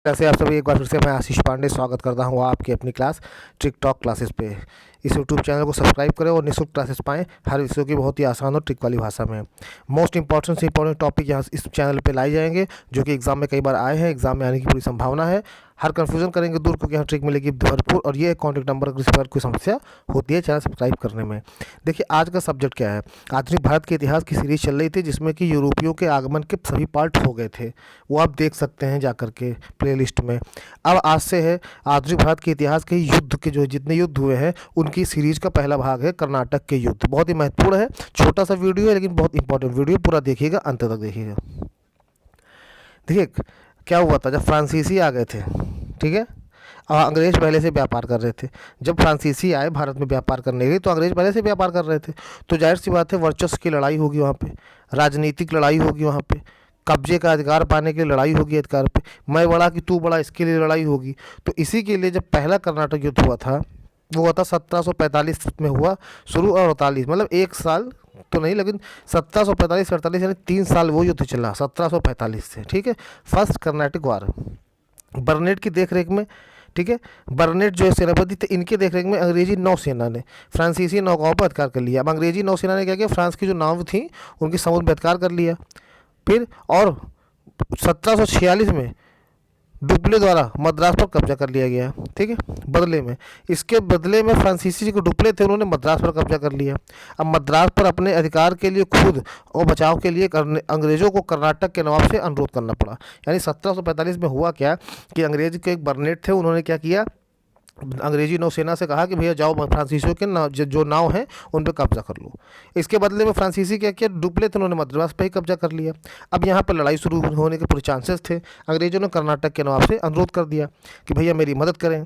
कैसे आप सभी, एक बार फिर से मैं आशीष पांडे स्वागत करता हूँ आपकी अपनी क्लास ट्रिक टॉक क्लासेस पे। इस यूट्यूब चैनल को सब्सक्राइब करें और निःशुल्क क्लासेस पाएँ हर विषयों की बहुत ही आसान और ट्रिक वाली भाषा में। मोस्ट इंपॉर्टेंट से इंपॉर्टेंट टॉपिक यहाँ इस चैनल पे लाए जाएंगे जो कि एग्जाम में कई बार आए हैं, एग्जाम में आने की पूरी संभावना है। हर कन्फ्यूजन करेंगे दूर, क्योंकि यहाँ ट्रिक मिलेगी भरपूर। और ये कॉन्टैक्ट नंबर किसी पर कोई समस्या होती है चैनल सब्सक्राइब करने में। देखिए आज का सब्जेक्ट क्या है। आधुनिक भारत के इतिहास की सीरीज चल रही थी जिसमें कि यूरोपियों के आगमन के सभी पार्ट हो गए थे। वो आप देख सकते हैं जा करके प्लेलिस्ट में। अब आज से है आधुनिक भारत के इतिहास के युद्ध के जो जितने युद्ध हुए हैं उनकी सीरीज का पहला भाग है कर्नाटक के युद्ध। बहुत ही महत्वपूर्ण है, छोटा सा वीडियो है लेकिन बहुत इंपॉर्टेंट वीडियो, पूरा देखिएगा, अंत तक देखिएगा। देखिए क्या हुआ था जब फ्रांसीसी आ गए थे, ठीक है। अंग्रेज पहले से व्यापार कर रहे थे। जब फ्रांसीसी आए भारत में व्यापार करने के लिए तो अंग्रेज पहले से व्यापार कर रहे थे, तो जाहिर सी बात है वर्चस्व की लड़ाई होगी वहाँ पे, राजनीतिक लड़ाई होगी वहाँ पे, कब्जे का अधिकार पाने के लिए लड़ाई होगी अधिकार पे, मैं बड़ा कि तू बड़ा, इसके लिए लड़ाई होगी। तो इसी के लिए जब पहला कर्नाटक युद्ध हुआ था वो हुआ था 1745 में हुआ शुरू, और 48 मतलब एक साल तो नहीं लेकिन 1745-48 यानी 3 साल वो युद्ध चला 1745 से, ठीक है। फर्स्ट कर्नाटिक वार बर्नेट की देखरेख में, ठीक है। बर्नेट जो है सेनापति थे, इनके देखरेख में अंग्रेजी नौसेना ने फ्रांसीसी नौकाओं पर अधिकार कर लिया। अब अंग्रेजी नौसेना ने क्या किया, फ्रांस की जो नाव थी उनकी समुद्र में अधिकार कर लिया। फिर और 1746 में डुप्ले द्वारा मद्रास पर कब्जा कर लिया गया, ठीक है। बदले में इसके बदले में फ्रांसीसी जो डुप्ले थे उन्होंने मद्रास पर कब्जा कर लिया। अब मद्रास पर अपने अधिकार के लिए खुद और बचाव के लिए अंग्रेज़ों को कर्नाटक के नवाब से अनुरोध करना पड़ा। यानी 1745 में हुआ क्या कि अंग्रेज के एक बर्नेट थे, उन्होंने क्या किया, अंग्रेजी नौसेना से कहा कि भैया जाओ फ्रांसीसियों के जो नाव हैं उन पर कब्जा कर लो। इसके बदले में फ्रांसीसी क्या किया, डुप्ले थे, उन्होंने मद्रास पे ही कब्जा कर लिया। अब यहाँ पर लड़ाई शुरू होने के पूरे चांसेस थे। अंग्रेजों ने कर्नाटक के नवाब से अनुरोध कर दिया कि भैया मेरी मदद करें,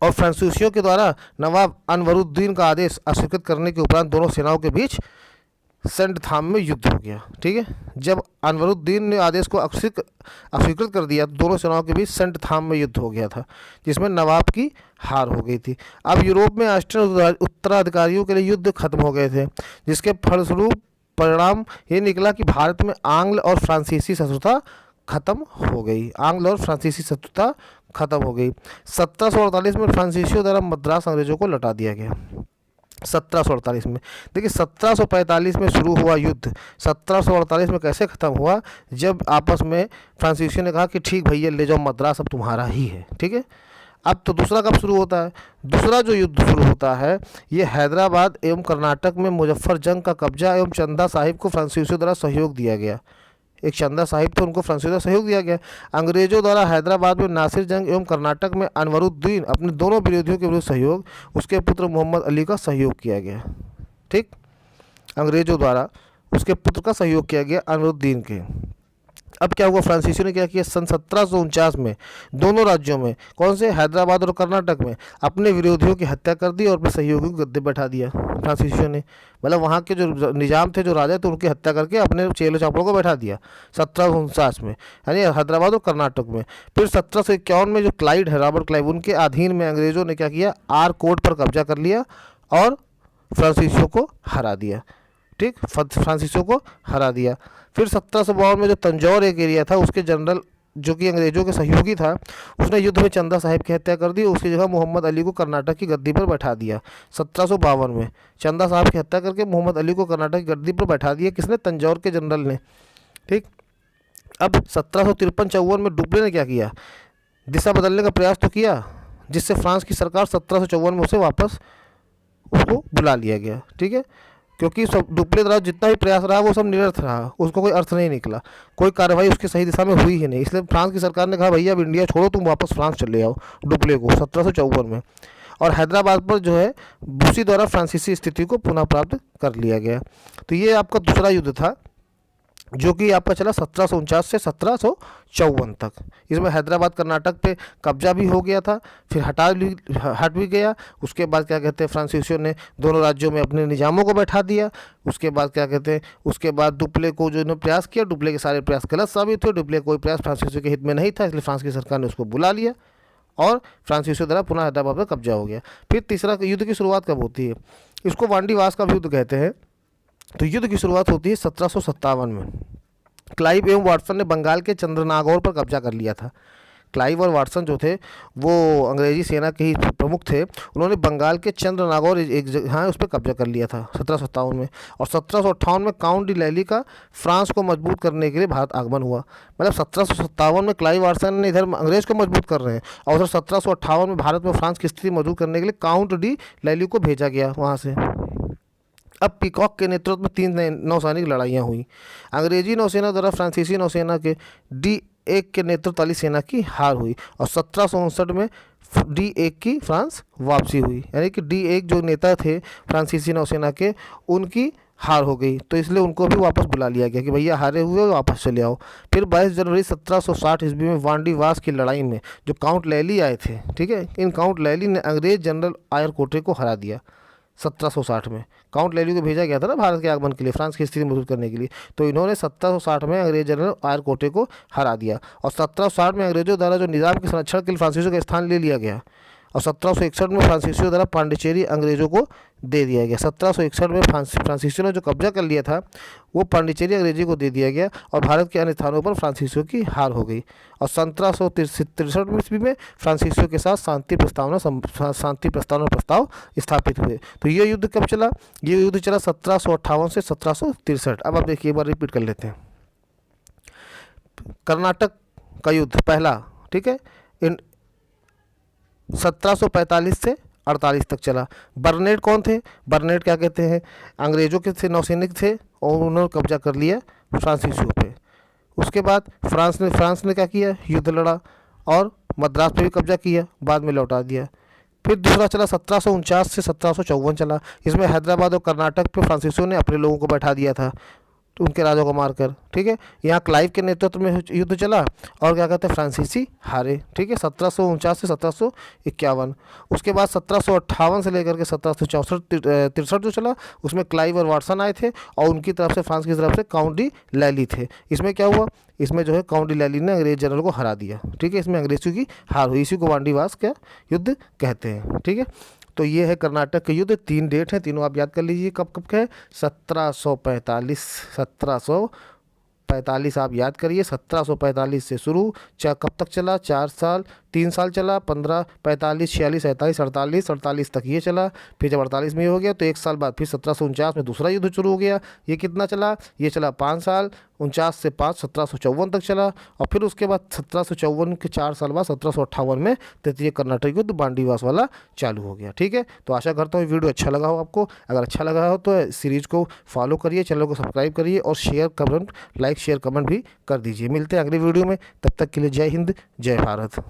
और फ्रांसीसियों के द्वारा नवाब अनवरुद्दीन का आदेश अस्वीकृत करने के उपरांत दोनों सेनाओं के बीच सेंट थाम में युद्ध हो गया, ठीक है। जब अनवरुद्दीन ने आदेश को अस्वीकृत कर दिया तो दोनों सेनाओं के बीच सेंट थाम में युद्ध हो गया था, जिसमें नवाब की हार हो गई थी। अब यूरोप में ऑस्ट्रियन उत्तराधिकारियों के लिए युद्ध खत्म हो गए थे, जिसके फलस्वरूप परिणाम ये निकला कि भारत में आंग्ल और फ्रांसीसी शत्रुता खत्म हो गई। आंग्ल और फ्रांसीसी शत्रुता खत्म हो गई। 1748 में फ्रांसीसियों द्वारा मद्रास अंग्रेजों को लौटा दिया गया। 1748 में देखिए 1745 में शुरू हुआ युद्ध 1748 में कैसे ख़त्म हुआ, जब आपस में फ्रांसीसियों ने कहा कि ठीक भैया ले जाओ मद्रास, अब तुम्हारा ही है, ठीक है। अब तो दूसरा कब शुरू होता है, दूसरा जो युद्ध शुरू होता है ये हैदराबाद एवं कर्नाटक में मुजफ्फर जंग का कब्जा एवं चंदा साहिब को फ्रांसीसियों द्वारा सहयोग दिया गया। एक चंदा साहिब थे, उनको फ्रांसीसियों द्वारा सहयोग दिया गया। अंग्रेजों द्वारा हैदराबाद में नासिर जंग एवं कर्नाटक में अनवरुद्दीन अपने दोनों विरोधियों के विरुद्ध सहयोग, उसके पुत्र मोहम्मद अली का सहयोग किया गया, ठीक। अंग्रेजों द्वारा उसके पुत्र का सहयोग किया गया अनवरुद्दीन के। अब क्या हुआ, फ्रांसीसियों ने क्या किया, सन 1749 में दोनों राज्यों में, कौन से, हैदराबाद और कर्नाटक में, अपने विरोधियों की हत्या कर दी और अपने सहयोगियों को गद्दे बैठा दिया फ्रांसीसियों ने। मतलब वहाँ के जो निजाम थे, जो राजा थे, उनकी हत्या करके अपने चेलो चापड़ों को बैठा दिया 1749 में, यानी हैदराबाद और कर्नाटक में। फिर 1751 में जो क्लाइड है, रॉबर्ट क्लाइव, उनके अधीन में अंग्रेजों ने क्या किया, आर कोट पर कब्जा कर लिया और फ्रांसीसियों को हरा दिया, ठीक, फ्रांसीसियों को हरा दिया। फिर 1752 में जो तंजौर एक एरिया था, उसके जनरल जो कि अंग्रेजों के सहयोगी था, उसने युद्ध में चंदा साहिब की हत्या कर दी, उसकी जगह मोहम्मद अली को कर्नाटक की गद्दी पर बैठा दिया। 1752 में चंदा साहब की हत्या करके मोहम्मद अली को कर्नाटक की गद्दी पर बैठा दिया, किसने, तंजौर के जनरल ने, ठीक। अब 1753-54 में डुप्ले ने क्या किया, दिशा बदलने का प्रयास तो किया, जिससे फ्रांस की सरकार 1754 में उसे वापस उसको बुला लिया गया, ठीक है। क्योंकि सब डुप्ले द्वारा जितना भी प्रयास रहा वो सब निरर्थ रहा, उसको कोई अर्थ नहीं निकला, कोई कार्रवाई उसकी सही दिशा में हुई ही नहीं। इसलिए फ्रांस की सरकार ने कहा भैया अब इंडिया छोड़ो, तुम वापस फ्रांस चले आओ डुप्ले को 1754 में। और हैदराबाद पर जो है बुशी द्वारा फ्रांसीसी स्थिति को पुनः प्राप्त कर लिया गया। तो ये आपका दूसरा युद्ध था जो कि आपका चला 1749 से 1754 तक। इसमें हैदराबाद कर्नाटक पे कब्जा भी हो गया था, फिर हट भी गया। उसके बाद क्या कहते हैं, फ्रांसीसियों ने दोनों राज्यों में अपने निजामों को बैठा दिया। उसके बाद क्या कहते हैं, उसके बाद डुप्ले को जो इन्होंने प्रयास किया, डुप्ले के सारे प्रयास गलत साबित हुए। डुप्ले कोई प्रयास फ्रांसीसियों के हित में नहीं था, इसलिए फ्रांस की सरकार ने उसको बुला लिया और फ्रांसीसियों द्वारा पुनः हैदराबाद पर कब्जा हो गया। फिर तीसरा युद्ध की शुरुआत कब होती है, इसको वांडीवास का युद्ध कहते हैं। तो युद्ध की शुरुआत होती है 1757 में। क्लाइव एवं वाटसन ने बंगाल के चंद्रनागौर पर कब्जा कर लिया था। क्लाइव और वाटसन जो थे वो अंग्रेजी सेना के ही प्रमुख थे। उन्होंने बंगाल के चंद्रनागौर एक जगह उस पर कब्जा कर लिया था 1757 में। और 1758 में काउंट डी लैली का फ्रांस को मजबूत करने के लिए भारत आगमन हुआ। मतलब 1757 में क्लाइव वाटसन ने इधर अंग्रेज को मजबूत कर रहे हैं, और उधर 1758 में भारत में फ्रांस की स्थिति मजबूत करने के लिए काउंट डी लैली को भेजा गया वहाँ से। अब पीकॉक के नेतृत्व में 3 नौसैनिक लड़ाइयाँ हुई। अंग्रेजी नौसेना द्वारा फ्रांसीसी नौसेना के D1 के नेतृत्व वाली सेना की हार हुई, और 1759 में D1 की फ्रांस वापसी हुई। यानी कि D1 जो नेता थे फ्रांसीसी नौसेना के, उनकी हार हो गई, तो इसलिए उनको भी वापस बुला लिया गया कि भैया हारे हुए वापस चले आओ। फिर 22 जनवरी 1760 ईस्वी में वांडीवास की लड़ाई में जो काउंट लैली आए थे, ठीक है, इन काउंट लैली ने अंग्रेज जनरल आयर कोटे को हरा दिया। 1760 में काउंट लैली को भेजा गया था ना भारत के आगमन के लिए, फ्रांस की स्थिति मजबूत करने के लिए, तो इन्होंने 1760 में अंग्रेज जनरल आयर कोटे को हरा दिया। और 1760 में अंग्रेजों द्वारा जो निज़ाम के संरक्षण के लिए फ्रांसीसियों का स्थान ले लिया गया, और 1761 में फ्रांसीसियों द्वारा पांडिचेरी अंग्रेजों को दे दिया गया। 1761 में फ्रांसीसियों ने जो कब्जा कर लिया था वो पांडिचेरी अंग्रेजी को दे दिया गया, और भारत के अन्य स्थानों पर फ्रांसीसियों की हार हो गई। और 1763 ईस्वी में फ्रांसीसियों के साथ शांति प्रस्ताव स्थापित हुए। तो ये युद्ध कब चला? ये युद्ध चला 1758 से 1763। अब आप देखिए, एक बार रिपीट कर लेते हैं। कर्नाटक का युद्ध पहला, ठीक है, 1745 से 48 तक चला। बर्नेट कौन थे? बर्नेट क्या कहते हैं, अंग्रेजों के थे, नौसैनिक थे, और उन्होंने कब्जा कर लिया फ्रांसीसियों पे। उसके बाद फ्रांस ने क्या किया, युद्ध लड़ा और मद्रास पे भी कब्जा किया, बाद में लौटा दिया। फिर दूसरा चला 1749 से 1754 चला। इसमें हैदराबाद और कर्नाटक पे फ्रांसीसियों ने अपने लोगों को बैठा दिया था, तो उनके राजा को मारकर, ठीक है। यहाँ क्लाइव के नेतृत्व में युद्ध चला, और क्या कहते हैं, फ्रांसीसी हारे, ठीक है, 1749 से 1751। उसके बाद 1758 से लेकर के 1763 जो चला, उसमें क्लाइव और वाटसन आए थे, और उनकी तरफ से, फ्रांस की तरफ से काउंट डी लैली थे। इसमें क्या हुआ, इसमें जो है काउंट डी लैली ने अंग्रेज जनरल को हरा दिया, ठीक है। इसमें अंग्रेजों की हार हुई, इसी को वांडीवास का युद्ध कहते हैं, ठीक है। तो ये है कर्नाटक के युद्ध। 3 डेट हैं, तीनों आप याद कर लीजिए कब कब के है। 1745 आप याद करिए। 1745 से शुरू, कब तक चला, 4 साल, 3 साल चला, 15, 45, 46, 47, 48 तक ये चला। फिर जब 48 में ये हो गया तो 1 साल बाद फिर 1749 में दूसरा युद्ध शुरू हो गया। ये कितना चला, ये चला 5 साल, 49 से 5, 1754 तक चला। और फिर उसके बाद 1754 के 4 साल बाद 1758 में तृतीय कर्नाटक युद्ध वांडीवास वाला चालू हो गया, ठीक है। तो आशा करता हूँ वीडियो अच्छा लगा हो आपको। अगर अच्छा लगा हो तो सीरीज़ को फॉलो करिए, चैनल को सब्सक्राइब करिए, और लाइक शेयर कमेंट भी कर दीजिए। मिलते हैं अगली वीडियो में, तब तक के लिए जय हिंद, जय भारत।